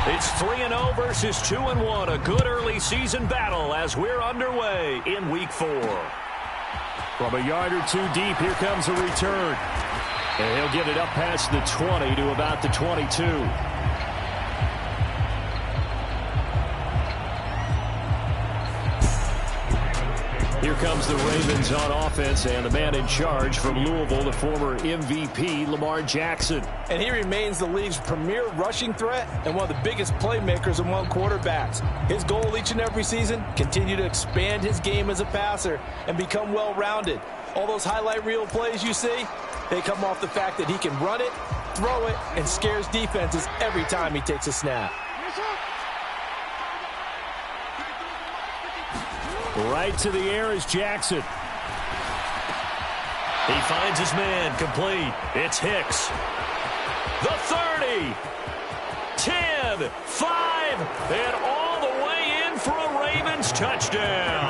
It's 3-0 versus 2-1. A good early season battle as we're underway in Week 4. From a yard or two deep, here comes a return. And he'll get it up past the 20 to about the 22. Here comes the Ravens on offense, and the man in charge from Louisville, the former MVP, Lamar Jackson. And he remains the league's premier rushing threat and one of the biggest playmakers among quarterbacks. His goal each and every season, continue to expand his game as a passer and become well-rounded. All those highlight reel plays you see, they come off the fact that he can run it, throw it, and scares defenses every time he takes a snap. Right to the air is Jackson. He finds his man, complete. It's Hicks. The 30, 10, 5, and all the way in for a Ravens touchdown.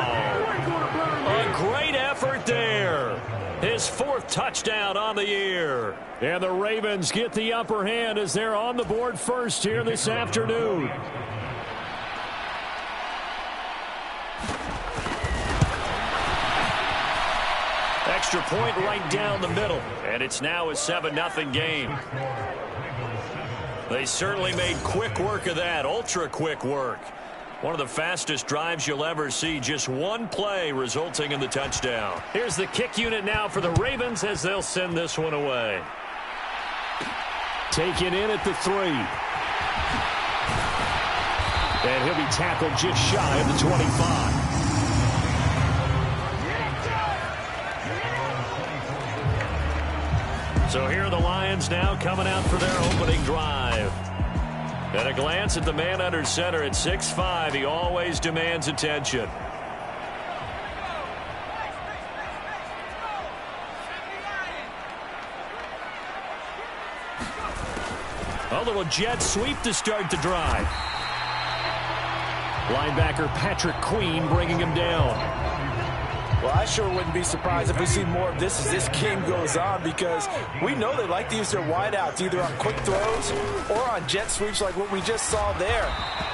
A great effort there. His 4th touchdown on the year. And the Ravens get the upper hand as they're on the board first here this afternoon. Extra point right down the middle, and it's now a 7-0 game. They certainly made quick work of that, ultra-quick work. One of the fastest drives you'll ever see, just one play resulting in the touchdown. Here's the kick unit now for the Ravens as they'll send this one away. Taken in at the 3. And he'll be tackled just shy of the 25. So here are the Lions now coming out for their opening drive. At a glance at the man under center at 6'5", he always demands attention. A little jet sweep to start the drive. Linebacker Patrick Queen bringing him down. Well, I sure wouldn't be surprised if we see more of this as this game goes on, because we know they like to use their wideouts either on quick throws or on jet sweeps like what we just saw there.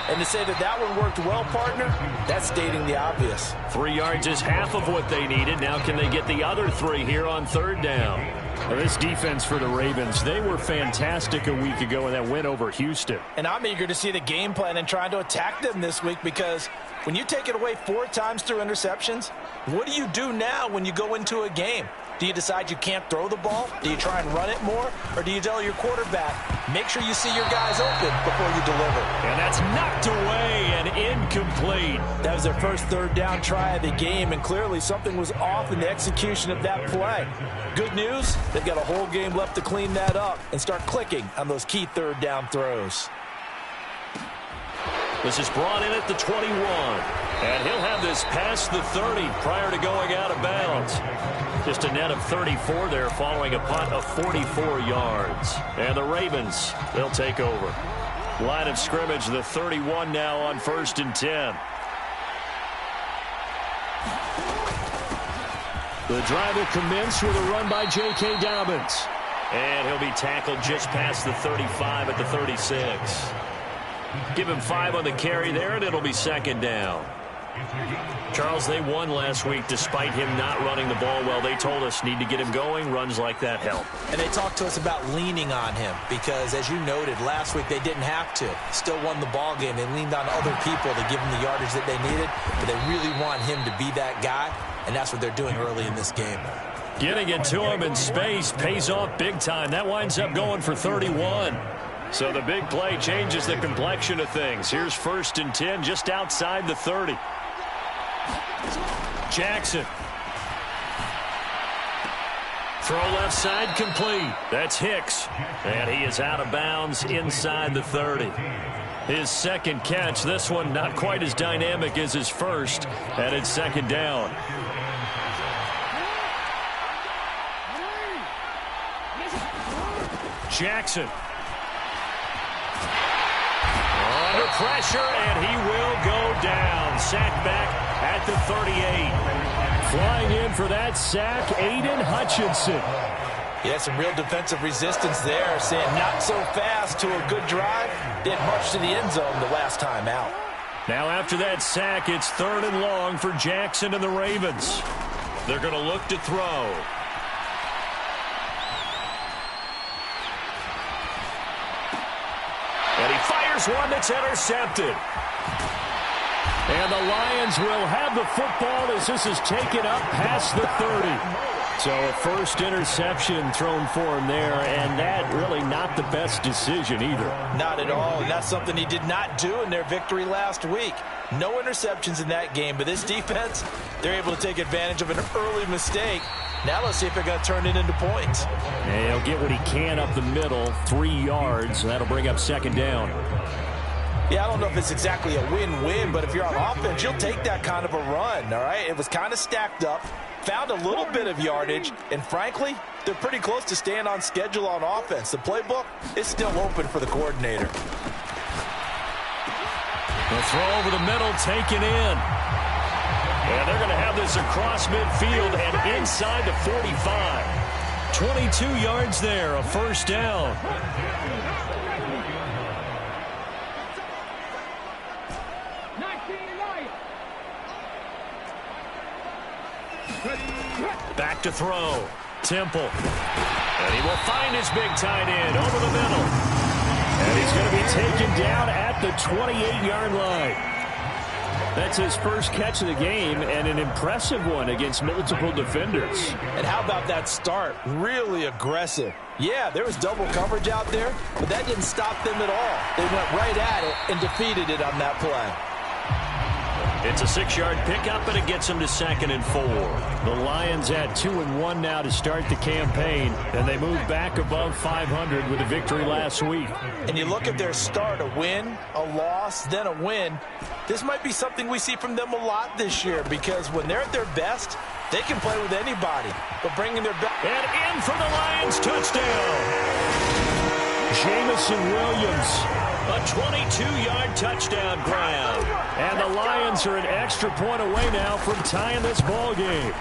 And to say that that one worked well, partner, that's stating the obvious. 3 yards is half of what they needed. Now can they get the other 3 here on 3rd down? Well, this defense for the Ravens, they were fantastic a week ago in that win over Houston. And I'm eager to see the game plan and trying to attack them this week, because when you take it away 4 times through interceptions, what do you do now when you go into a game? Do you decide you can't throw the ball? Do you try and run it more? Or do you tell your quarterback, make sure you see your guys open before you deliver? And that's knocked away and incomplete. That was their first 3rd down try of the game, and clearly something was off in the execution of that play. Good news, they've got a whole game left to clean that up and start clicking on those key 3rd down throws. This is brought in at the 21. And he'll have this past the 30 prior to going out of bounds. Just a net of 34 there following a punt of 44 yards. And the Ravens, they'll take over. Line of scrimmage, the 31 now on 1st and 10. The drive will commence with a run by J.K. Dobbins. And he'll be tackled just past the 35 at the 36. Give him 5 on the carry there, and it'll be 2nd down. Charles, they won last week despite him not running the ball well. They told us need to get him going. Runs like that help. And they talked to us about leaning on him because, as you noted, last week they didn't have to. Still won the ball game. They leaned on other people to give him the yardage that they needed, but they really want him to be that guy, and that's what they're doing early in this game. Getting it to him in space pays off big time. That winds up going for 31. So the big play changes the complexion of things. Here's 1st and 10 just outside the 30. Jackson. Throw left side complete. That's Hicks. And he is out of bounds inside the 30. His 2nd catch. This one not quite as dynamic as his first. And it's 2nd down. Jackson. Under pressure, and he will go down. Sacked back at the 38. Flying in for that sack, Aiden Hutchinson. Yeah, some real defensive resistance there, saying not so fast to a good drive. Didn't march to the end zone the last time out. Now after that sack, it's 3rd and long for Jackson and the Ravens. They're going to look to throw. And he fires one that's intercepted. And the Lions will have the football as this is taken up past the 30. So a first interception thrown for him there, and that really not the best decision either. Not at all, and that's something he did not do in their victory last week. No interceptions in that game, but this defense, they're able to take advantage of an early mistake. Now let's see if they're going to turn it into points. And he'll get what he can up the middle, 3 yards, and that'll bring up 2nd down. Yeah, I don't know if it's exactly a win-win, but if you're on offense, you'll take that kind of a run, all right? It was kind of stacked up, found a little bit of yardage, and frankly, they're pretty close to staying on schedule on offense. The playbook is still open for the coordinator. The throw over the middle, taken in. And they're going to have this across midfield and inside the 45. 22 yards there, a 1st down. Back to throw. Temple. And he will find his big tight end over the middle. And he's going to be taken down at the 28-yard line. That's his first catch of the game, and an impressive one against multiple defenders. And how about that start? Really aggressive. Yeah, there was double coverage out there, but that didn't stop them at all. They went right at it and defeated it on that play. It's a 6-yard pickup, and it gets them to 2nd and 4. The Lions at 2-1 now to start the campaign, and they move back above 500 with a victory last week. And you look at their start, a win, a loss, then a win. This might be something we see from them a lot this year, because when they're at their best, they can play with anybody. But bringing their best. And in for the Lions, touchdown. Jamison Williams. A 22-yard touchdown grab. And the Lions are an extra point away now from tying this ball game.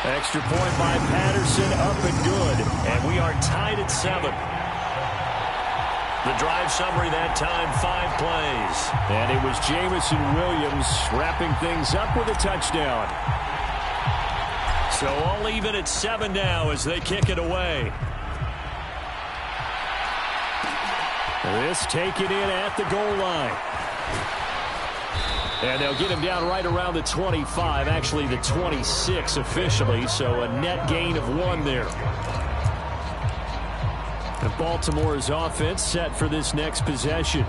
Extra point by Patterson, up and good. And we are tied at 7. The drive summary that time, 5 plays. And it was Jamison Williams wrapping things up with a touchdown. So all even at 7 now as they kick it away. This taken in at the goal line. And they'll get him down right around the 25, actually the 26 officially, so a net gain of 1 there. And Baltimore's offense set for this next possession.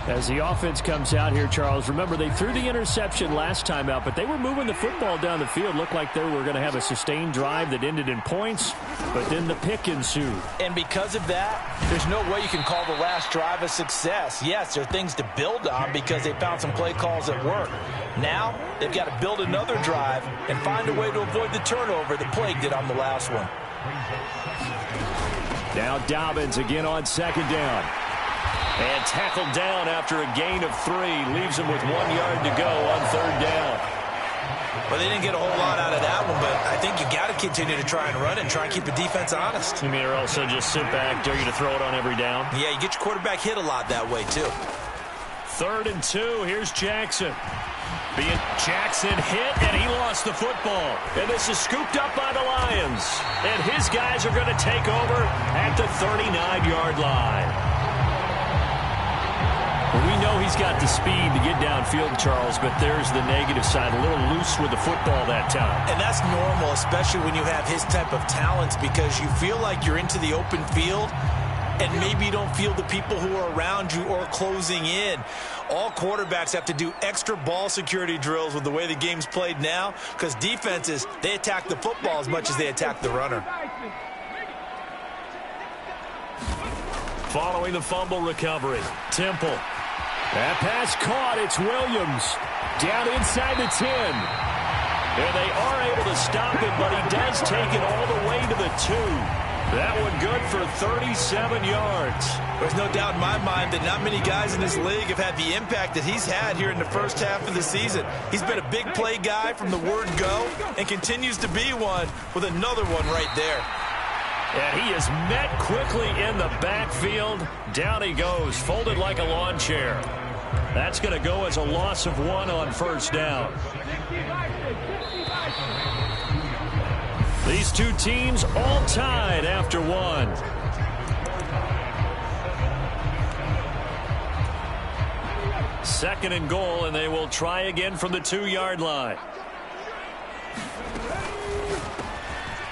As the offense comes out here, Charles, remember they threw the interception last time out, but they were moving the football down the field. Looked like they were going to have a sustained drive that ended in points, but then the pick ensued. And because of that, there's no way you can call the last drive a success. Yes, there are things to build on because they found some play calls that work. Now, they've got to build another drive and find a way to avoid the turnover that Plague did on the last one. Now Dobbins again on 2nd down. And tackled down after a gain of 3. Leaves him with 1 yard to go on 3rd down. Well, they didn't get a whole lot out of that one, but I think you got to continue to try and run and try and keep the defense honest. You mean or also just sit back, dare you to throw it on every down? Yeah, you get your quarterback hit a lot that way, too. 3rd and 2. Here's Jackson. Jackson hit, and he lost the football. And this is scooped up by the Lions. And his guys are going to take over at the 39-yard line. Well, we know he's got the speed to get downfield, Charles, but there's the negative side. A little loose with the football that time. And that's normal, especially when you have his type of talents, because you feel like you're into the open field, and maybe you don't feel the people who are around you or closing in. All quarterbacks have to do extra ball security drills with the way the game's played now, because defenses, they attack the football as much as they attack the runner. Following the fumble recovery, Temple. That pass caught. It's Williams down inside the 10. And they are able to stop him, but he does take it all the way to the 2. That one good for 37 yards. There's no doubt in my mind that not many guys in this league have had the impact that he's had here in the first half of the season. He's been a big play guy from the word go and continues to be one with another one right there. And he is met quickly in the backfield. Down he goes, folded like a lawn chair. That's going to go as a loss of 1 on first down. These two teams all tied after 1. Second and goal, and they will try again from the 2-yard line.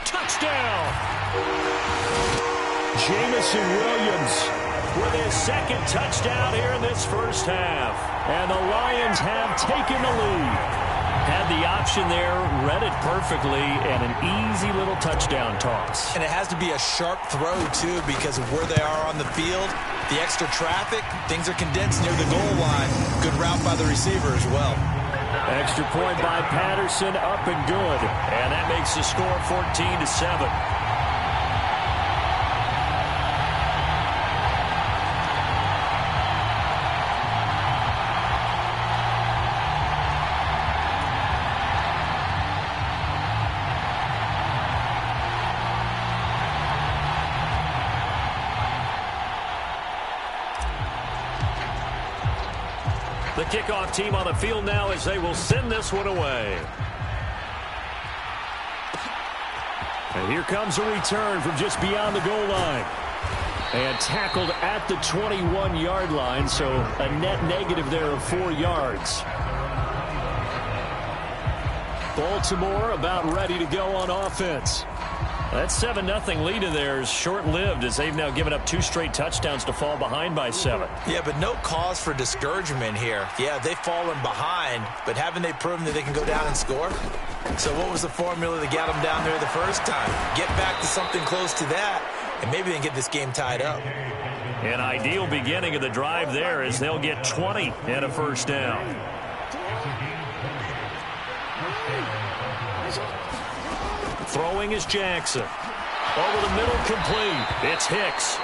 Touchdown! Jamison Williams with his second touchdown here in this first half. And the Lions have taken the lead. Had the option there, read it perfectly, and an easy little touchdown toss. And it has to be a sharp throw, too, because of where they are on the field. The extra traffic, things are condensed near the goal line. Good route by the receiver as well. Extra point by Patterson, up and good. And that makes the score 14-7. The kickoff team on the field now as they will send this one away. And here comes a return from just beyond the goal line. And tackled at the 21-yard line, so a net negative there of 4 yards. Baltimore about ready to go on offense. That 7-0 lead of theirs short-lived as they've now given up 2 straight touchdowns to fall behind by 7. Yeah, but no cause for discouragement here. Yeah, they've fallen behind, but haven't they proven that they can go down and score? So what was the formula that got them down there the first time? Get back to something close to that, and maybe they can get this game tied up. An ideal beginning of the drive there as they'll get 20 and a first down. Throwing is Jackson. Over the middle, complete. It's Hicks.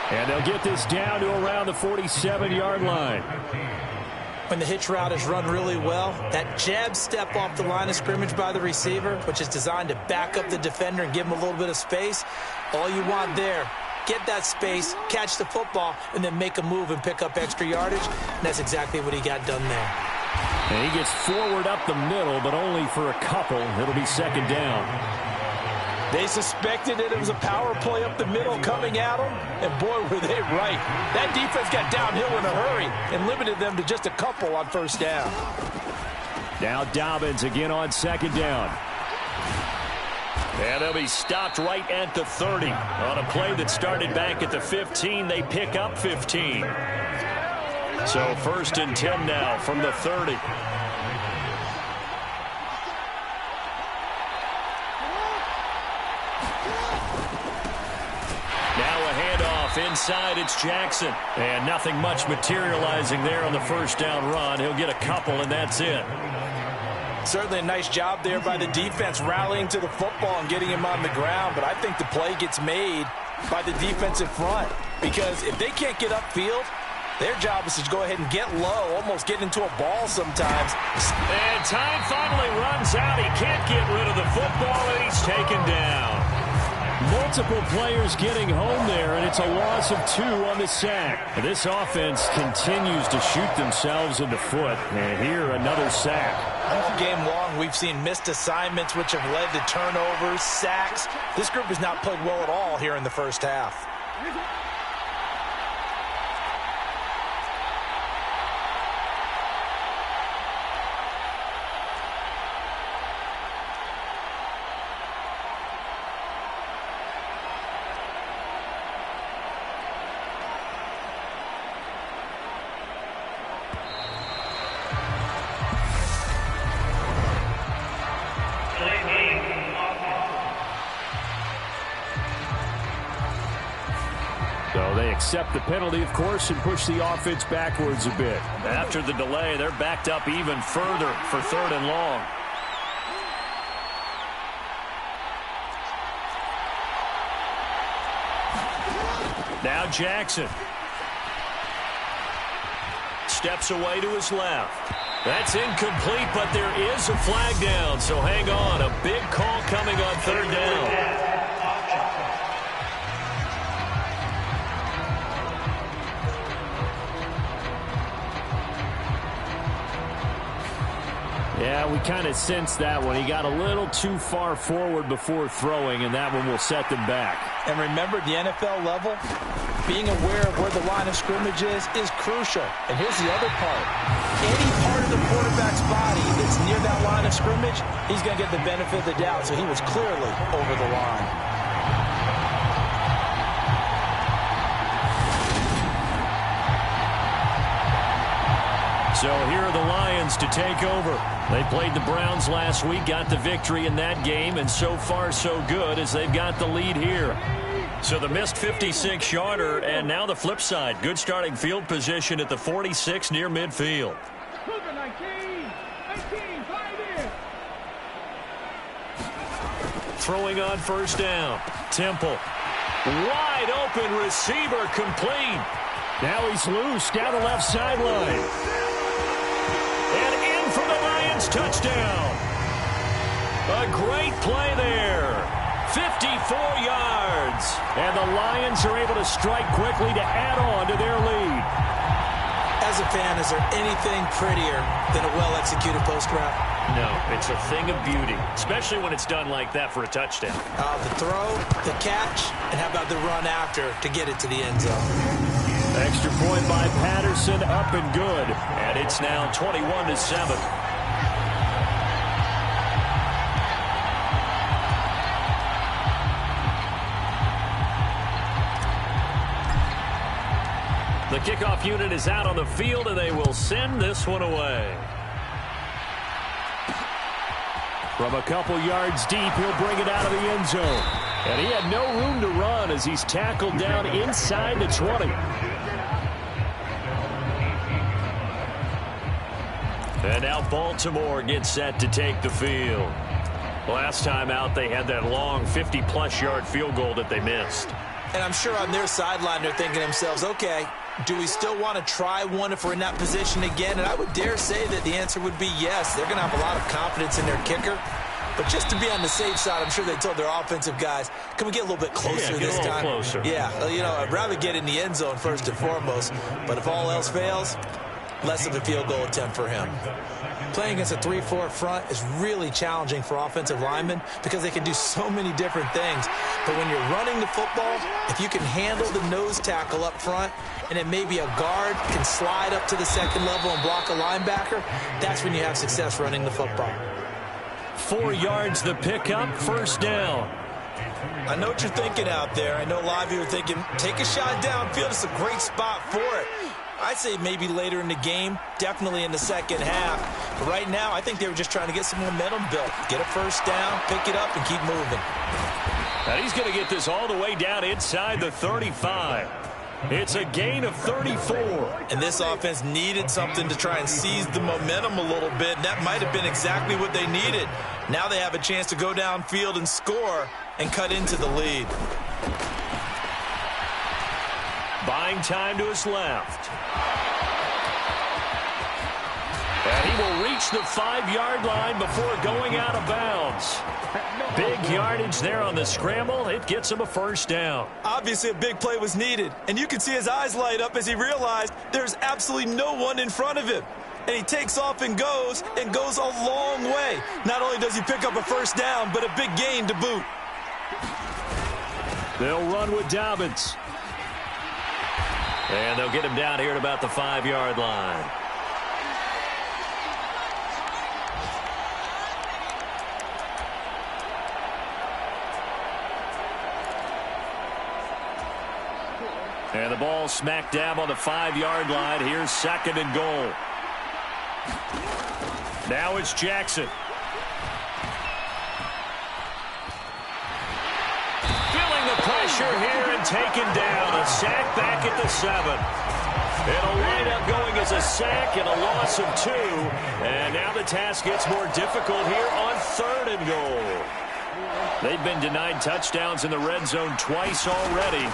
And they'll get this down to around the 47-yard line. When the hitch route is run really well, that jab step off the line of scrimmage by the receiver, which is designed to back up the defender and give him a little bit of space, all you want there, get that space, catch the football, and then make a move and pick up extra yardage. And that's exactly what he got done there. And he gets forward up the middle, but only for a couple. It'll be second down. They suspected that it was a power play up the middle coming at them, and boy, were they right. That defense got downhill in a hurry and limited them to just a couple on first down. Now Dobbins again on second down. And they'll be stopped right at the 30. On a play that started back at the 15, they pick up 15. So first and 10 now from the 30. Now a handoff inside. It's Jackson. And nothing much materializing there on the first down run. He'll get a couple, and that's it. Certainly a nice job there by the defense rallying to the football and getting him on the ground. But I think the play gets made by the defensive front. Because if they can't get upfield, their job is to go ahead and get low, almost get into a ball sometimes. And time finally runs out. He can't get rid of the football, and he's taken down. Multiple players getting home there, and it's a loss of 2 on the sack. This offense continues to shoot themselves in the foot. And here, another sack. All game long, we've seen missed assignments, which have led to turnovers, sacks. This group has not played well at all here in the first half. So they accept the penalty, of course, and push the offense backwards a bit. After the delay, they're backed up even further for 3rd and long. Now Jackson. Steps away to his left. That's incomplete, but there is a flag down, so hang on. A big call coming on third down. Yeah, we kind of sensed that one. He got a little too far forward before throwing, and that one will set them back. And remember, the NFL level, being aware of where the line of scrimmage is crucial. And here's the other part. Any part of the quarterback's body that's near that line of scrimmage, he's going to get the benefit of the doubt. So he was clearly over the line. So here are the Lions to take over. They played the Browns last week, got the victory in that game, and so far so good as they've got the lead here. So the missed 56-yarder, and now the flip side. Good starting field position at the 46 near midfield. Throwing on first down. Temple. Wide open receiver complete. Now he's loose down the left sideline. And in for the Lions touchdown. A great play there. 54 yards. And the Lions are able to strike quickly to add on to their lead. As a fan, is there anything prettier than a well-executed post route? No, it's a thing of beauty, especially when it's done like that for a touchdown. The throw, the catch, and how about the run after to get it to the end zone? Extra point by Patterson, up and good. And it's now 21-7. The kickoff unit is out on the field, and they will send this one away. From a couple yards deep, he'll bring it out of the end zone. And he had no room to run as he's tackled down inside the 20. And now Baltimore gets set to take the field. Last time out, they had that long 50-plus yard field goal that they missed. And I'm sure on their sideline they're thinking to themselves, okay, do we still want to try one if we're in that position again? And I would dare say that the answer would be yes. They're going to have a lot of confidence in their kicker. But just to be on the safe side, I'm sure they told their offensive guys, can we get a little bit closer this time? Closer. Yeah, you know, I'd rather get in the end zone first and foremost. But if all else fails, less of a field goal attempt for him. Playing against a 3-4 front is really challenging for offensive linemen because they can do so many different things. But when you're running the football, if you can handle the nose tackle up front and then maybe a guard can slide up to the second level and block a linebacker, that's when you have success running the football. 4 yards the pickup, first down. I know what you're thinking out there. I know a lot of you are thinking, take a shot downfield. It's a great spot for it. I'd say maybe later in the game, definitely in the second half. But right now, I think they were just trying to get some momentum built. Get a first down, pick it up, and keep moving. And he's going to get this all the way down inside the 35. It's a gain of 34. And this offense needed something to try and seize the momentum a little bit. And that might have been exactly what they needed. Now they have a chance to go downfield and score and cut into the lead. Buying time to his left. And he will reach the 5-yard line before going out of bounds. Big yardage there on the scramble. It gets him a first down. Obviously, a big play was needed. And you can see his eyes light up as he realized there's absolutely no one in front of him. And he takes off and goes a long way. Not only does he pick up a first down, but a big gain to boot. They'll run with Dobbins. And they'll get him down here at about the 5-yard line. And the ball smack dab on the 5-yard line. Here's second and goal. Now it's Jackson. Feeling the pressure here and taken down. A sack back at the 7. It'll wind up going as a sack and a loss of 2. And now the task gets more difficult here on third and goal. They've been denied touchdowns in the red zone twice already.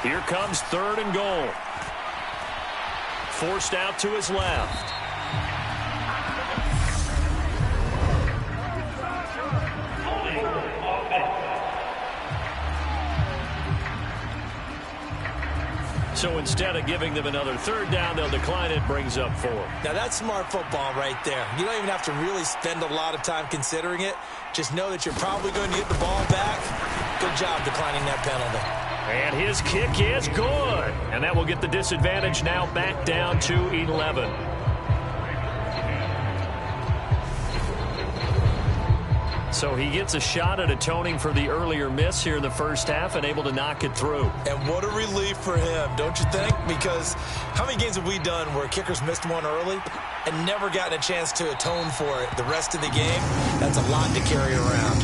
Here comes 3rd and goal. Forced out to his left. So instead of giving them another 3rd down, they'll decline it, brings up 4. Now, that's smart football right there. You don't even have to really spend a lot of time considering it. Just know that you're probably going to get the ball back. Good job declining that penalty. And his kick is good. And that will get the disadvantage now back down to 11. So he gets a shot at atoning for the earlier miss here in the first half and able to knock it through. And what a relief for him, don't you think? Because how many games have we done where kickers missed one early and never gotten a chance to atone for it the rest of the game? That's a lot to carry around.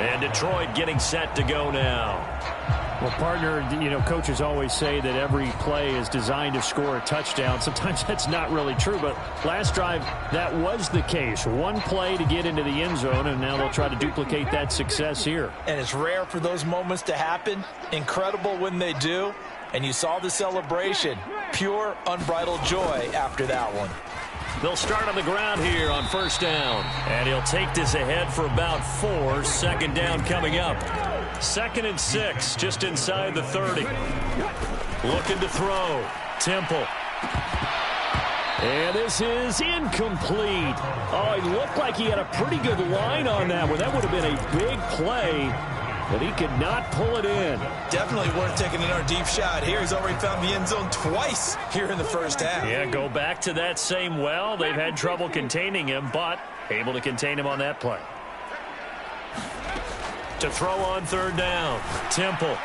And Detroit getting set to go now. Well, partner, you know, coaches always say that every play is designed to score a touchdown. Sometimes that's not really true, but last drive, that was the case. One play to get into the end zone, and now they'll try to duplicate that success here. And it's rare for those moments to happen. Incredible when they do. And you saw the celebration. Pure, unbridled joy after that one. They'll start on the ground here on 1st down. And he'll take this ahead for about 4. 2nd down coming up. 2nd and 6, just inside the 30. Looking to throw. Temple. And this is incomplete. Oh, he looked like he had a pretty good line on that one. That would have been a big play, but he could not pull it in. Definitely worth taking another deep shot here. He's already found the end zone twice here in the first half. Yeah, go back to that same well. They've had trouble containing him, but able to contain him on that play. To throw on 3rd down. Temple.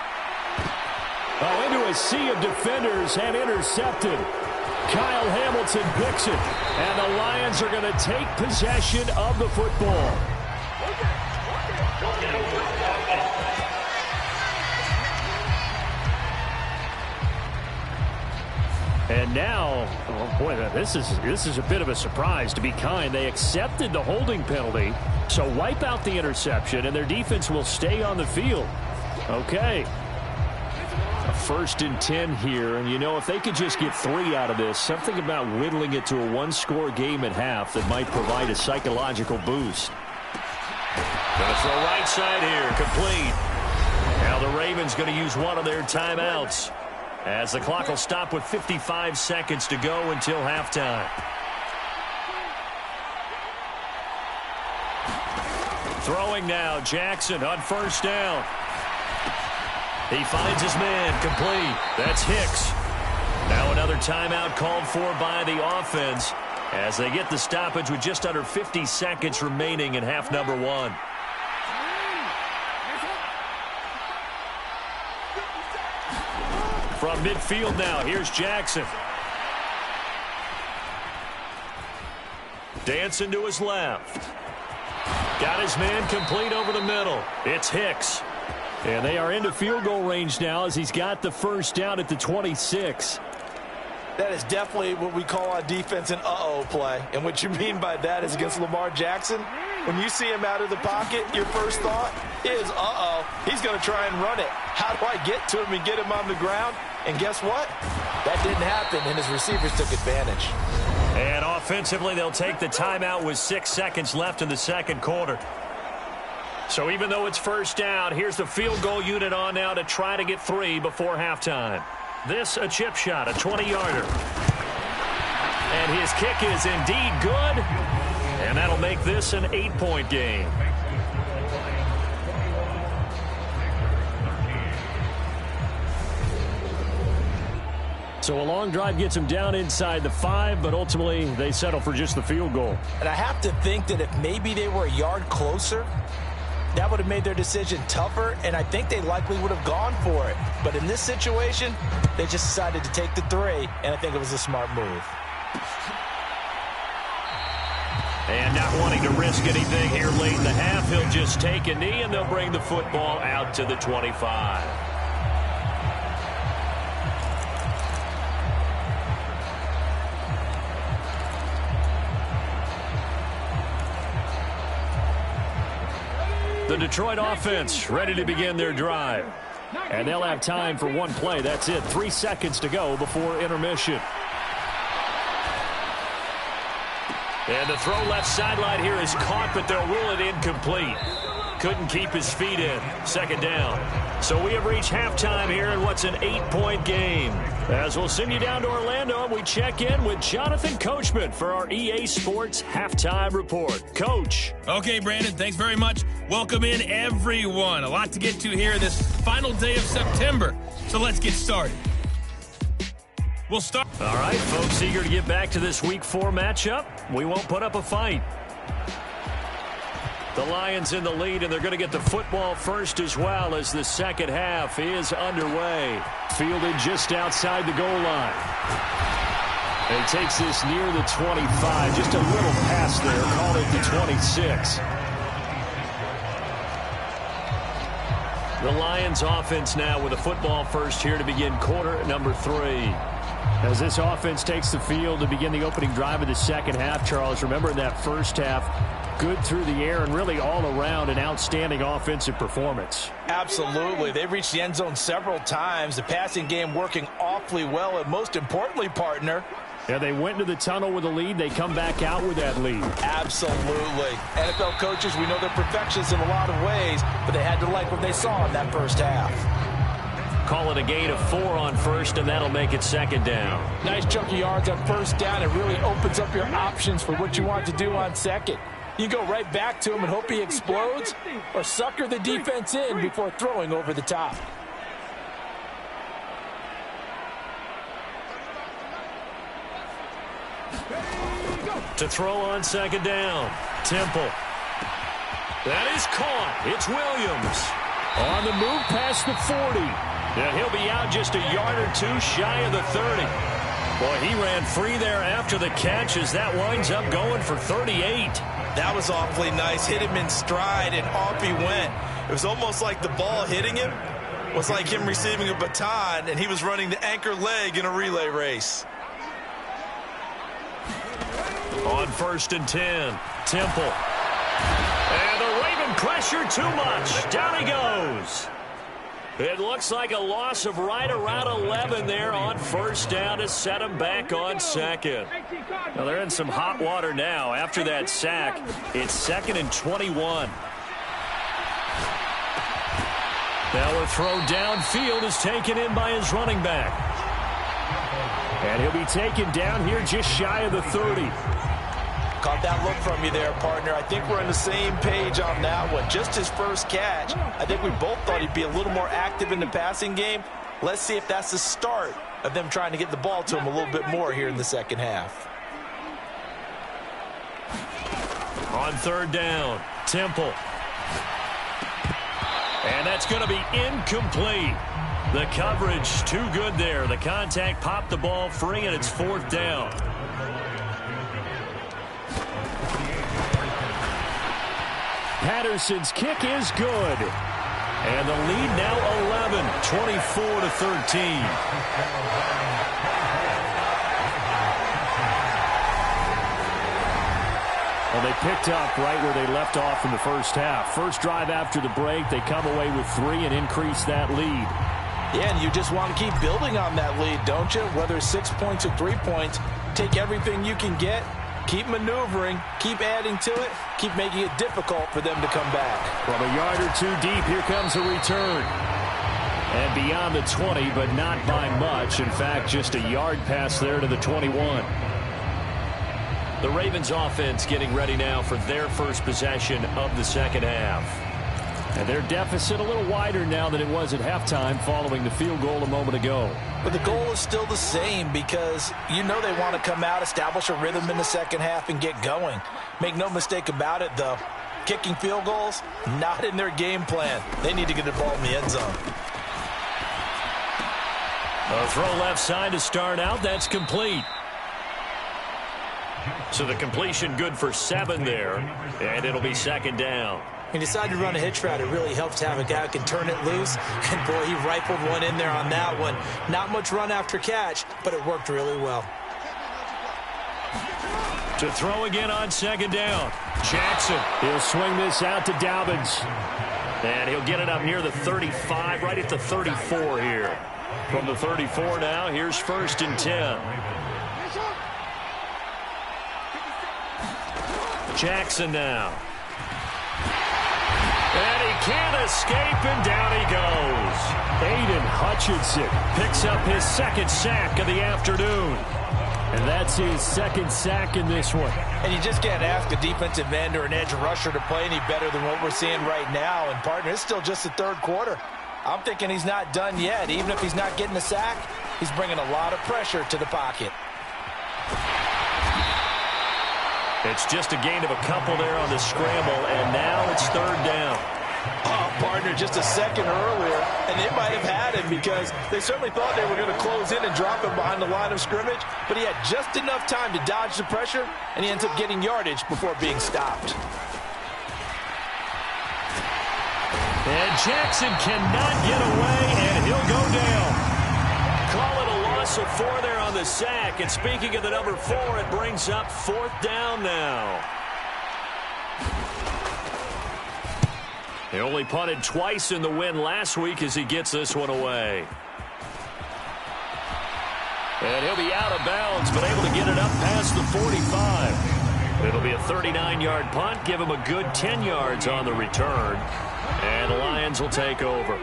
Oh, into a sea of defenders and intercepted. Kyle Hamilton picks it, and the Lions are going to take possession of the football. And now, oh boy, this is a bit of a surprise, to be kind. They accepted the holding penalty, so wipe out the interception, and their defense will stay on the field. Okay. A 1st and 10 here, and you know, if they could just get 3 out of this, something about whittling it to a 1-score game at half that might provide a psychological boost. Gonna throw right side here, complete. Now the Ravens gonna use one of their timeouts, as the clock will stop with 55 seconds to go until halftime. Throwing now, Jackson on 1st down. He finds his man, complete. That's Hicks. Now another timeout called for by the offense as they get the stoppage with just under 50 seconds remaining in half number 1. From midfield now, here's Jackson. Dancing to his left. Got his man complete over the middle. It's Hicks. And they are into field goal range now as he's got the 1st down at the 26. That is definitely what we call on defense an uh-oh play. And what you mean by that is against Lamar Jackson, when you see him out of the pocket, your first thought is, uh-oh, he's going to try and run it. How do I get to him and get him on the ground? And guess what? That didn't happen, and his receivers took advantage. And offensively, they'll take the timeout with 6 seconds left in the 2nd quarter. So even though it's 1st down, here's the field goal unit on now to try to get 3 before halftime. This a chip shot, a 20-yarder. And his kick is indeed good. And that'll make this an 8-point game. So a long drive gets them down inside the 5, but ultimately they settle for just the field goal. And I have to think that if maybe they were a yard closer, that would have made their decision tougher, and I think they likely would have gone for it. But in this situation, they just decided to take the 3, and I think it was a smart move. And not wanting to risk anything here late in the half, he'll just take a knee, and they'll bring the football out to the 25. The Detroit offense ready to begin their drive. And they'll have time for one play. That's it. 3 seconds to go before intermission. And the throw left sideline here is caught, but they'll rule it incomplete. Couldn't keep his feet in. Second down. So we have reached halftime here in what's an 8-point game. As we'll send you down to Orlando, and we check in with Jonathan Coachman for our EA Sports Halftime Report. Coach. Okay, Brandon, thanks very much. Welcome in, everyone. A lot to get to here this final day of September. So let's get started. We'll start. All right, folks, eager to get back to this Week 4 matchup. We won't put up a fight. The Lions in the lead, and they're going to get the football first as well as the second half is underway. Fielded just outside the goal line. And he takes this near the 25. Just a little pass there. Call it the 26. The Lions offense now with a football first here to begin quarter number 3. As this offense takes the field to begin the opening drive of the second half, Charles, remember in that first half, good through the air and really all around an outstanding offensive performance. Absolutely. They've reached the end zone several times. The passing game working awfully well, and most importantly, partner, yeah, they went into the tunnel with a lead. They come back out with that lead. Absolutely. NFL coaches, we know they're perfectionists in a lot of ways, but they had to like what they saw in that first half. Call it a gain of 4 on first, and that'll make it second down. Nice chunk of yards on first down. It really opens up your options for what you want to do on second. You go right back to him and hope he explodes, or sucker the defense in before throwing over the top. To throw on second down. Temple. That is caught. It's Williams. On the move past the 40. And he'll be out just a yard or two shy of the 30. Boy, he ran free there after the catch as that winds up going for 38. That was awfully nice. Hit him in stride, and off he went. It was almost like the ball hitting him was like him receiving a baton, and he was running the anchor leg in a relay race. On 1st and 10, Temple. And the Raven pressure too much. Down he goes. It looks like a loss of right around 11 there on first down to set him back on second. Now they're in some hot water now. After that sack, it's 2nd and 21. Now a throw downfield is taken in by his running back. And he'll be taken down here just shy of the 30. Caught that look from you there, partner. I think we're on the same page on that one. Just his first catch. I think we both thought he'd be a little more active in the passing game. Let's see if that's the start of them trying to get the ball to him a little bit more here in the second half. On 3rd down, Temple. And that's going to be incomplete. The coverage too good there. The contact popped the ball free, and it's 4th down. Patterson's kick is good. And the lead now 11, 24-13. Well, they picked up right where they left off in the first half. First drive after the break, they come away with 3 and increase that lead. Yeah, and you just want to keep building on that lead, don't you? Whether it's 6 points or 3 points, take everything you can get. Keep maneuvering, keep adding to it, keep making it difficult for them to come back. From a yard or two deep, here comes a return. And beyond the 20, but not by much. In fact, just a yard pass there to the 21. The Ravens offense getting ready now for their first possession of the second half. And their deficit a little wider now than it was at halftime following the field goal a moment ago. But the goal is still the same because you know they want to come out, establish a rhythm in the second half, and get going. Make no mistake about it, though. Kicking field goals, not in their game plan. They need to get the ball in the end zone. A throw left side to start out. That's complete. So the completion good for 7 there, and it'll be second down. He decided to run a hitch route. It really helps to have a guy who can turn it loose. And, boy, he rifled one in there on that one. Not much run after catch, but it worked really well. To throw again on second down. Jackson. He'll swing this out to Dobbins. And he'll get it up near the 35, right at the 34 here. From the 34 now, here's 1st and 10. Jackson now. And he can't escape, and down he goes. Aiden Hutchinson picks up his 2nd sack of the afternoon. And that's his 2nd sack in this one. And you just can't ask a defensive end or an edge rusher to play any better than what we're seeing right now. And, partner, it's still just the 3rd quarter. I'm thinking he's not done yet. Even if he's not getting a sack, he's bringing a lot of pressure to the pocket. It's just a gain of a couple there on the scramble, and now it's 3rd down. Oh, partner, just a second earlier, and they might have had him because they certainly thought they were going to close in and drop him behind the line of scrimmage, but he had just enough time to dodge the pressure, and he ends up getting yardage before being stopped. And Jackson cannot get away, and he'll go down. Call it a loss of 4 there on the sack, and speaking of the number 4, it brings up 4th down now. He only punted twice in the win last week as he gets this one away. And he'll be out of bounds, but able to get it up past the 45. It'll be a 39-yard punt, give him a good 10 yards on the return. And the Lions will take over.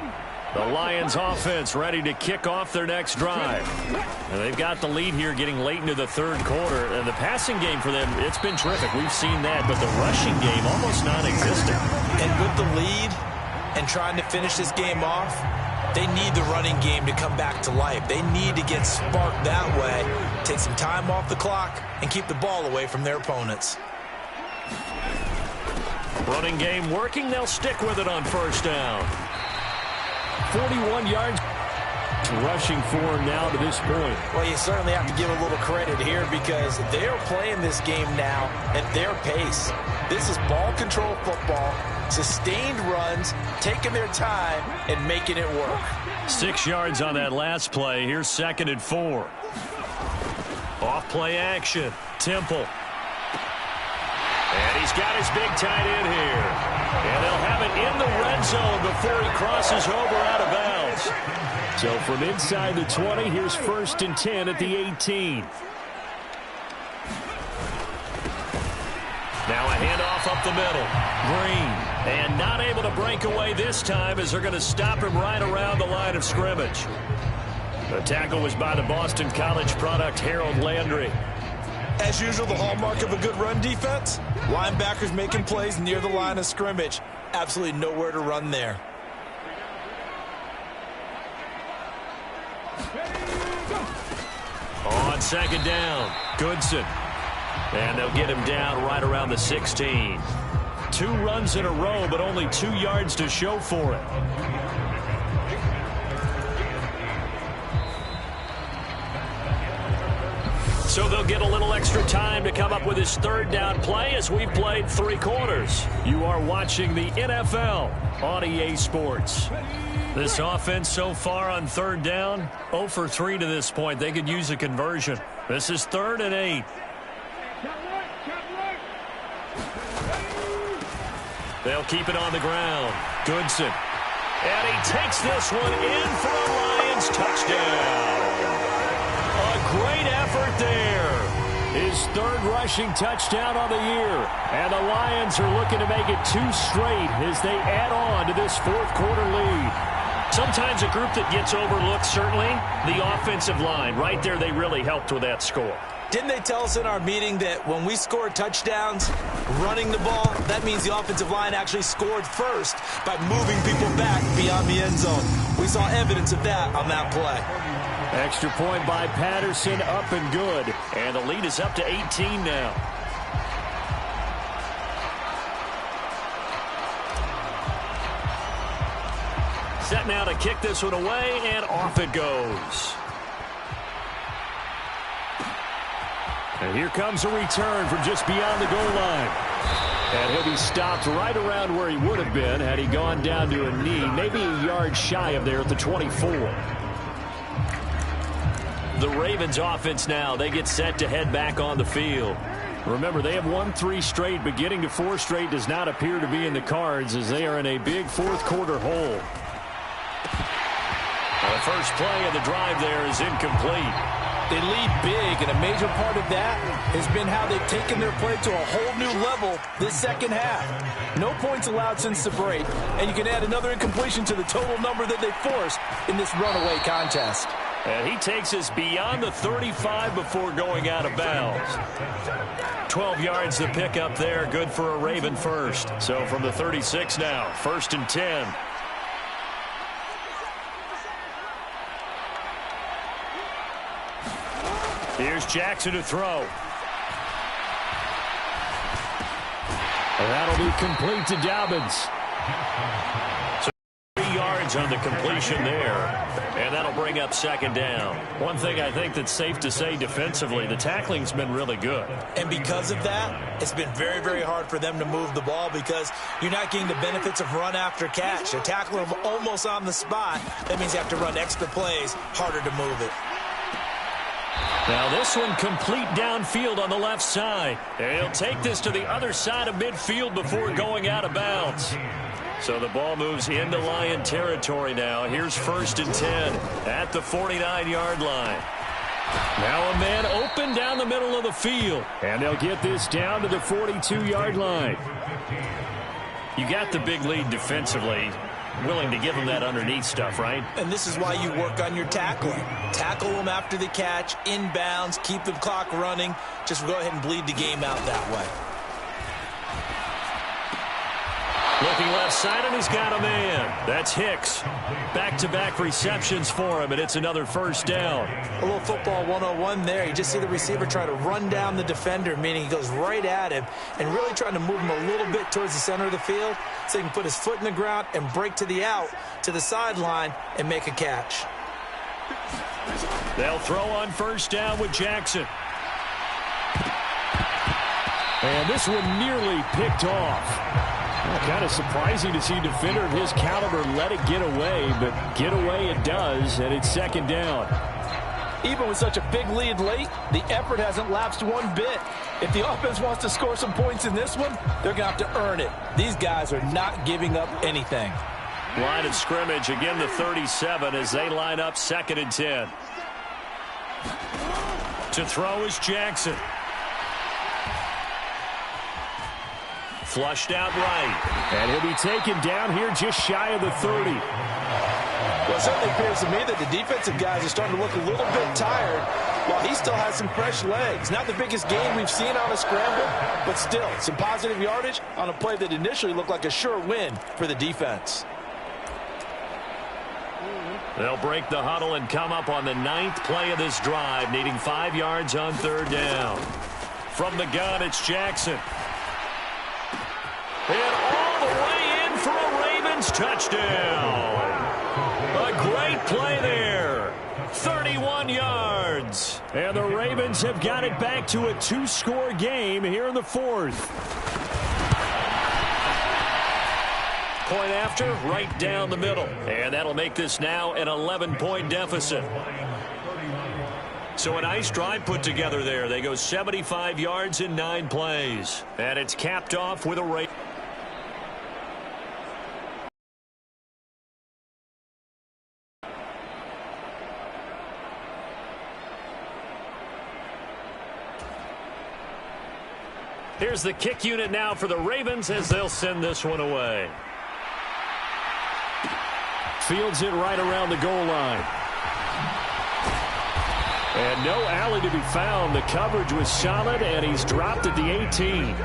The Lions offense ready to kick off their next drive. And they've got the lead here getting late into the 3rd quarter. And the passing game for them, it's been terrific. We've seen that. But the rushing game, almost non-existent. And with the lead and trying to finish this game off, they need the running game to come back to life. They need to get sparked that way, take some time off the clock, and keep the ball away from their opponents. Running game working. They'll stick with it on 1st down. 41 yards rushing for him now to this point. Well, you certainly have to give a little credit here because they're playing this game now at their pace. This is ball control football, sustained runs, taking their time, and making it work. 6 yards on that last play. Here's 2nd and 4. Off play action. Temple. And he's got his big tight end here. And they'll have it in the red zone before he crosses over out of bounds. So from inside the 20, here's 1st and 10 at the 18. Now a handoff up the middle. Green. And not able to break away this time as they're going to stop him right around the line of scrimmage. The tackle was by the Boston College product, Harold Landry. As usual, the hallmark of a good run defense, linebackers making plays near the line of scrimmage. Absolutely nowhere to run there. On 2nd down, Goodson. And they'll get him down right around the 16. 2 runs in a row, but only 2 yards to show for it. So they'll get a little extra time to come up with his 3rd down play as we've played 3 quarters. You are watching the NFL on EA Sports. This offense so far on 3rd down, 0 for 3 to this point. They could use a conversion. This is 3rd and 8. They'll keep it on the ground. Goodson. And he takes this one in for a Lions touchdown. A great effort there. His 3rd rushing touchdown on the year. And the Lions are looking to make it 2 straight as they add on to this 4th quarter lead. Sometimes a group that gets overlooked, certainly, the offensive line. Right there, they really helped with that score. Didn't they tell us in our meeting that when we score touchdowns running the ball, that means the offensive line actually scored first by moving people back beyond the end zone? We saw evidence of that on that play. Extra point by Patterson, up and good. And the lead is up to 18 now. Set now to kick this one away, and off it goes. And here comes a return from just beyond the goal line. And he'll be stopped right around where he would have been had he gone down to a knee, maybe a yard shy of there at the 24. The Ravens offense now, they get set to head back on the field. Remember, they have won 3 straight, but getting to 4 straight does not appear to be in the cards as they are in a big fourth-quarter hole. The first play of the drive there is incomplete. They lead big, and a major part of that has been how they've taken their play to a whole new level this second half. No points allowed since the break, and you can add another incompletion to the total number that they forced in this runaway contest. And he takes us beyond the 35 before going out of bounds. 12 yards to pick up there, good for a Raven first. So from the 36 now, 1st and 10. Here's Jackson to throw. That'll be complete to Dobbins. So 3 yards on the completion there, and that'll bring up 2nd down. One thing I think that's safe to say defensively, the tackling's been really good. And because of that, it's been very, very hard for them to move the ball because you're not getting the benefits of run after catch. They're tackling them almost on the spot. That means you have to run extra plays, harder to move it. Now this one complete downfield on the left side. He'll take this to the other side of midfield before going out of bounds. So the ball moves into Lion territory now. Here's 1st and 10 at the 49-yard line. Now a man open down the middle of the field. And they'll get this down to the 42-yard line. You got the big lead defensively. Willing to give them that underneath stuff, right? And this is why you work on your tackling. Tackle them after the catch, inbounds, keep the clock running. Just go ahead and bleed the game out that way. Looking left side, and he's got a man. That's Hicks. Back-to-back receptions for him, and it's another 1st down. A little football 101 there. You just see the receiver try to run down the defender, meaning he goes right at him and really trying to move him a little bit towards the center of the field so he can put his foot in the ground and break to the out, to the sideline, and make a catch. They'll throw on 1st down with Jackson. And this one nearly picked off. Kind of surprising to see a defender of his caliber let it get away, but get away it does, and it's 2nd down. Even with such a big lead late, the effort hasn't lapsed one bit. If the offense wants to score some points in this one, they're going to have to earn it. These guys are not giving up anything. Line of scrimmage, again the 37 as they line up 2nd and 10. To throw is Jackson. Flushed out right. And he'll be taken down here just shy of the 30. Well, it certainly appears to me that the defensive guys are starting to look a little bit tired while he still has some fresh legs. Not the biggest gain we've seen on a scramble, but still some positive yardage on a play that initially looked like a sure win for the defense. They'll break the huddle and come up on the 9th play of this drive, needing 5 yards on 3rd down. From the gun, it's Jackson. And all the way in for a Ravens touchdown. A great play there. 31 yards. And the Ravens have got it back to a 2-score game here in the 4th. Point after, right down the middle. And that'll make this now an 11-point deficit. So a nice drive put together there. They go 75 yards in 9 plays. And it's capped off with a rate. Here's the kick unit now for the Ravens as they'll send this one away. Fields it right around the goal line. And no alley to be found. The coverage was solid, and he's dropped at the 18.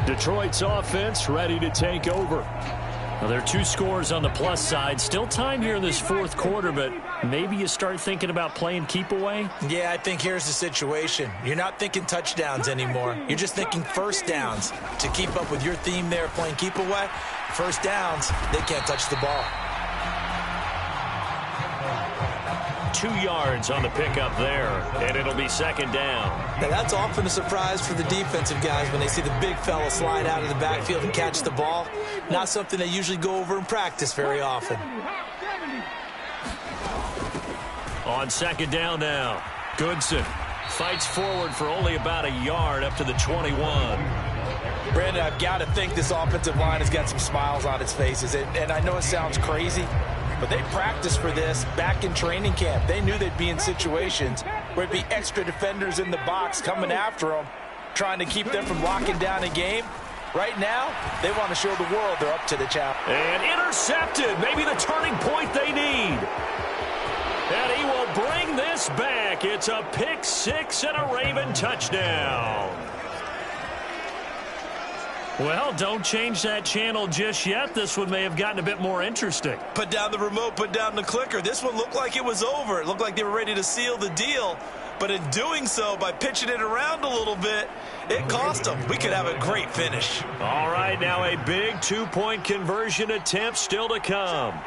Detroit's offense ready to take over. Well, there are 2 scores on the plus side. Still time here in this 4th quarter, but maybe you start thinking about playing keep away? Yeah, I think here's the situation. You're not thinking touchdowns anymore. You're just thinking 1st downs. To keep up with your theme there, playing keep away, 1st downs, they can't touch the ball. 2 yards on the pickup there, and it'll be 2nd down. Now, that's often a surprise for the defensive guys when they see the big fella slide out of the backfield and catch the ball. Not something they usually go over in practice very often. On 2nd down now. Goodson fights forward for only about a yard up to the 21. Brandon, I've got to think this offensive line has got some smiles on its faces. And I know it sounds crazy, but they practiced for this back in training camp. They knew they'd be in situations where it'd be extra defenders in the box coming after them, trying to keep them from locking down a game. Right now, they want to show the world they're up to the challenge. And intercepted, maybe the turning point they need. And he will bring this back. It's a pick six and a Raven touchdown. Well, don't change that channel just yet. This one may have gotten a bit more interesting. Put down the remote, put down the clicker. This one looked like it was over. It looked like they were ready to seal the deal. But in doing so, by pitching it around a little bit, it cost them. We could have a great finish. All right, now a big two-point conversion attempt still to come.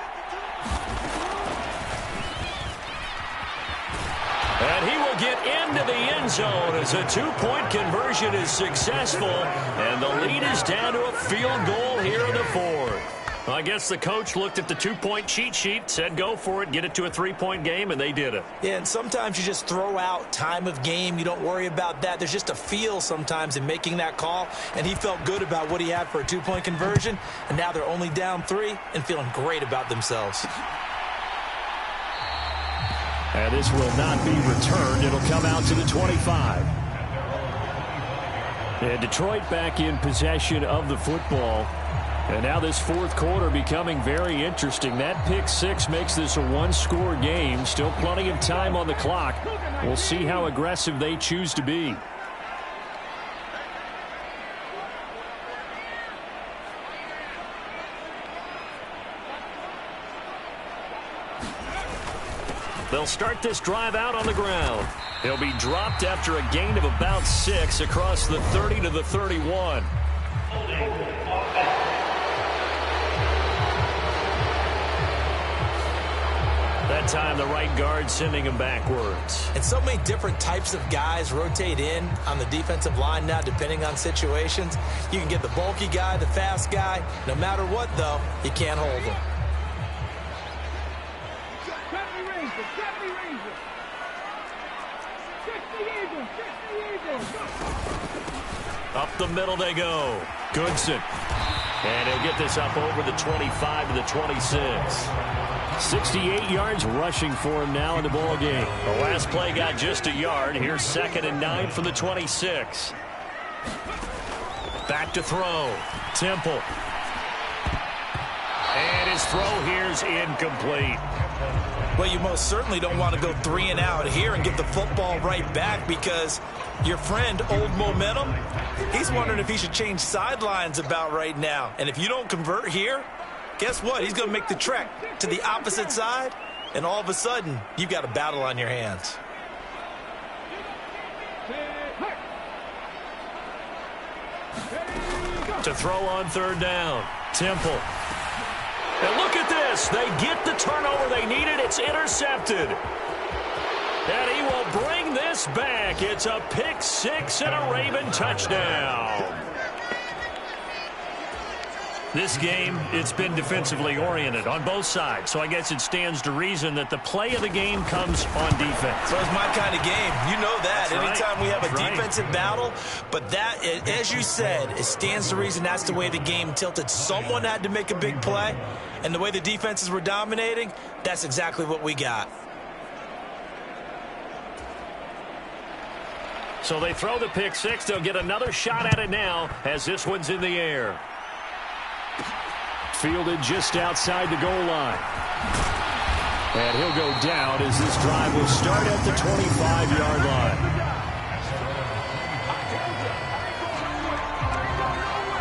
And he will get into the end zone as a two-point conversion is successful. And the lead is down to a field goal here in the fourth. Well, I guess the coach looked at the two-point cheat sheet, said go for it, get it to a three-point game, and they did it. Yeah, and sometimes you just throw out time of game. You don't worry about that. There's just a feel sometimes in making that call, and he felt good about what he had for a two-point conversion, and now they're only down 3 and feeling great about themselves. And this will not be returned. It'll come out to the 25. And Detroit back in possession of the football. And now this fourth quarter becoming very interesting. That pick six makes this a one-score game. Still plenty of time on the clock. We'll see how aggressive they choose to be. They'll start this drive out on the ground. He'll be dropped after a gain of about 6 across the 30 to the 31. That time the right guard sending him backwards. And so many different types of guys rotate in on the defensive line now depending on situations. You can get the bulky guy, the fast guy. No matter what, though, you can't hold them. Up the middle they go. Goodson. And he'll get this up over the 25 to the 26. 68 yards rushing for him now in the ball game. The last play got just a yard. Here's 2nd and 9 from the 26. Back to throw. Temple. And his throw here's incomplete. Well, you most certainly don't want to go 3 and out here and get the football right back because your friend, Old Momentum, he's wondering if he should change sidelines about right now. And if you don't convert here, guess what? He's going to make the trek to the opposite side, and all of a sudden, you've got a battle on your hands. To throw on 3rd down. Temple. And look at this. They get the turnover they needed. It's intercepted. And he will bring this back. It's a pick six and a Raven touchdown. This game, it's been defensively oriented on both sides. So I guess it stands to reason that the play of the game comes on defense. So it's my kind of game. You know that. That's anytime right. we have a That's defensive battle. But that, as you said, it stands to reason that's the way the game tilted. Someone had to make a big play. And the way the defenses were dominating, that's exactly what we got. So they throw the pick six. They'll get another shot at it now as this one's in the air. Fielded just outside the goal line. And he'll go down as this drive will start at the 25-yard line.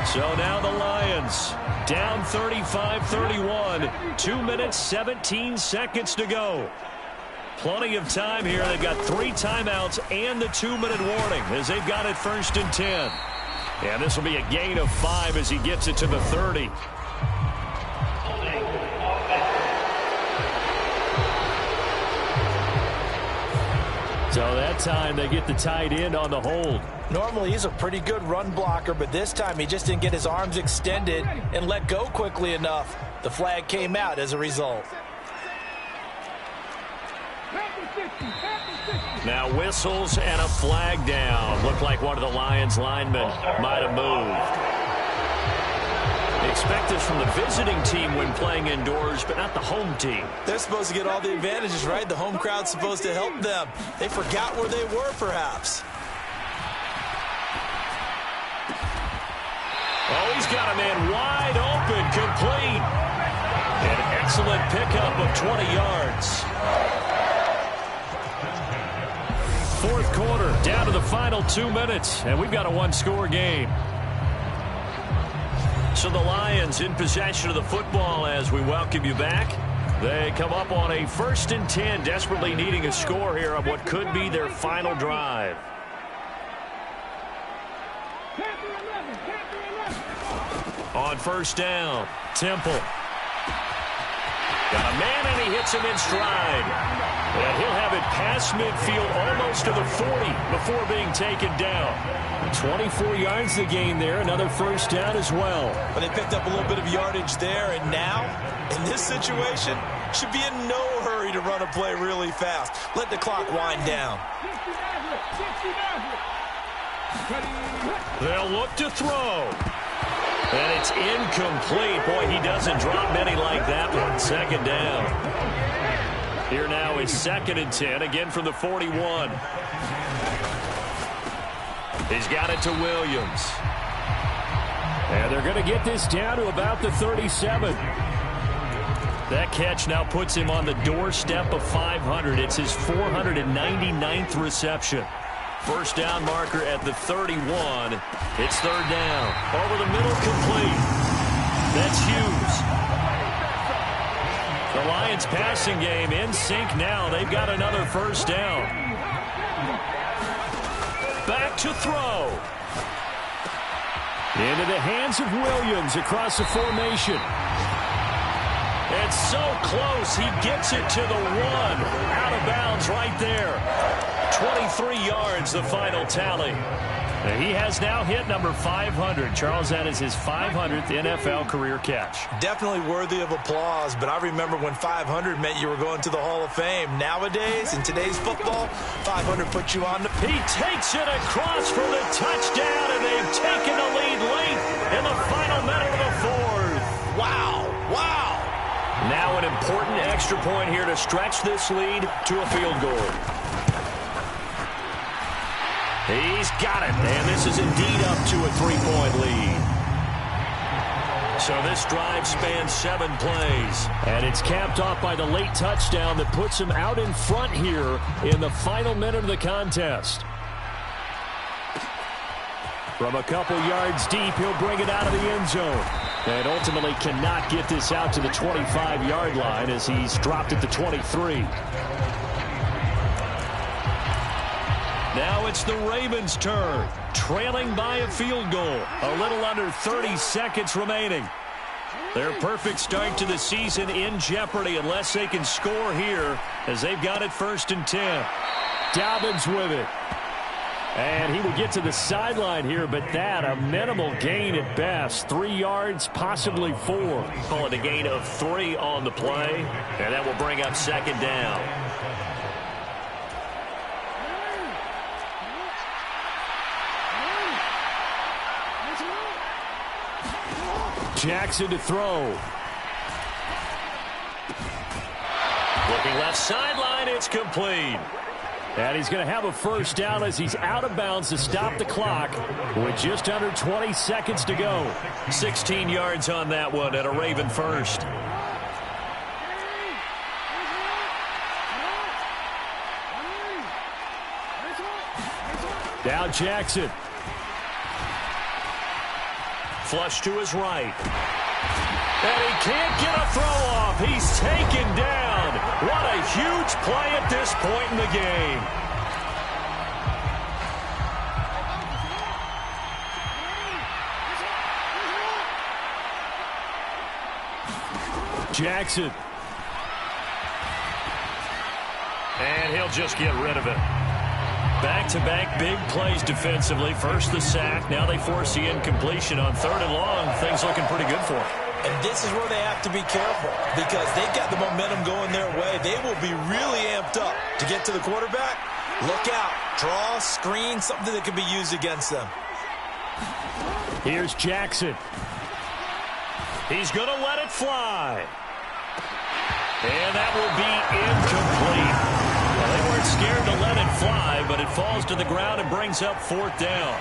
So now the Lions down 35-31. 2 minutes, 17 seconds to go. Plenty of time here. They've got 3 timeouts and the 2-minute warning as they've got it 1st and 10. And this will be a gain of 5 as he gets it to the 30. So that time they get the tight end on the hold. Normally he's a pretty good run blocker, but this time he just didn't get his arms extended and let go quickly enough. The flag came out as a result. Now whistles and a flag down. Looked like one of the Lions linemen might have moved. Expect this from the visiting team when playing indoors, but not the home team. They're supposed to get all the advantages, right? The home crowd's supposed to help them. They forgot where they were, perhaps. Oh, he's got a man wide open, complete. An excellent pickup of 20 yards. Fourth quarter, down to the final 2 minutes, and we've got a one-score game. So the Lions in possession of the football as we welcome you back. They come up on a 1st and 10, desperately needing a score here on what could be their final drive. On 1st down, Temple. Got a man and he hits him in stride. And he'll have it past midfield almost to the 40 before being taken down. 24 yards to gain there. Another 1st down as well. But they picked up a little bit of yardage there, and now, in this situation, should be in no hurry to run a play really fast. Let the clock wind down. They'll look to throw. And it's incomplete. Boy, he doesn't drop many like that one. 2nd down. Here now is 2nd and 10, again from the 41. He's got it to Williams. And they're going to get this down to about the 37. That catch now puts him on the doorstep of 500. It's his 499th reception. 1st down marker at the 31. It's 3rd down. Over the middle, complete. That's Hughes. The Lions passing game in sync now. They've got another 1st down. Back to throw. Into the hands of Williams across the formation. And so close, he gets it to the 1. Out of bounds right there. 23 yards, the final tally. He has now hit number 500. Charles, that is his 500th NFL career catch. Definitely worthy of applause, but I remember when 500 meant you were going to the Hall of Fame. Nowadays, in today's football, 500 puts you on the... He takes it across for the touchdown, and they've taken the lead late in the final minute of the 4th. Wow, wow. Now an important extra point here to stretch this lead to a field goal. He's got it, and this is indeed up to a 3-point lead. So this drive spans 7 plays. And it's capped off by the late touchdown that puts him out in front here in the final minute of the contest. From a couple yards deep, he'll bring it out of the end zone. And ultimately cannot get this out to the 25-yard line as he's dropped at the 23. Now it's the Ravens' turn, trailing by a field goal. A little under 30 seconds remaining. Their perfect start to the season in jeopardy unless they can score here as they've got it 1st and 10. Dobbins with it. And he will get to the sideline here, but that a minimal gain at best. 3 yards, possibly 4. Call it a gain of 3 on the play, and that will bring up 2nd down. Jackson to throw. Looking left sideline, it's complete. And he's going to have a 1st down as he's out of bounds to stop the clock with just under 20 seconds to go. 16 yards on that one at a Raven 1st. Now Jackson. Flush to his right. And he can't get a throw off. He's taken down. What a huge play at this point in the game. Jackson. And he'll just get rid of it. Back-to-back big plays defensively. First the sack. Now they force the incompletion on 3rd and long. Things looking pretty good for him. And this is where they have to be careful because they've got the momentum going their way. They will be really amped up to get to the quarterback. Look out. Draw, screen, something that can be used against them. Here's Jackson. He's going to let it fly. And that will be incomplete. Well, they weren't scared to let it fly, but it falls to the ground and brings up 4th down.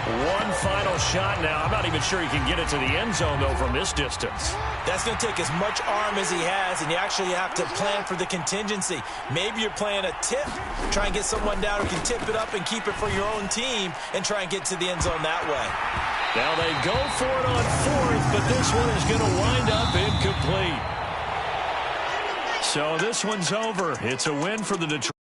One final shot now. I'm not even sure he can get it to the end zone, though, from this distance. That's going to take as much arm as he has, and you actually have to plan for the contingency. Maybe you're playing a tip, try and get someone down who can tip it up and keep it for your own team and try and get to the end zone that way. Now they go for it on 4th, but this one is going to wind up incomplete. So this one's over. It's a win for the Detroit.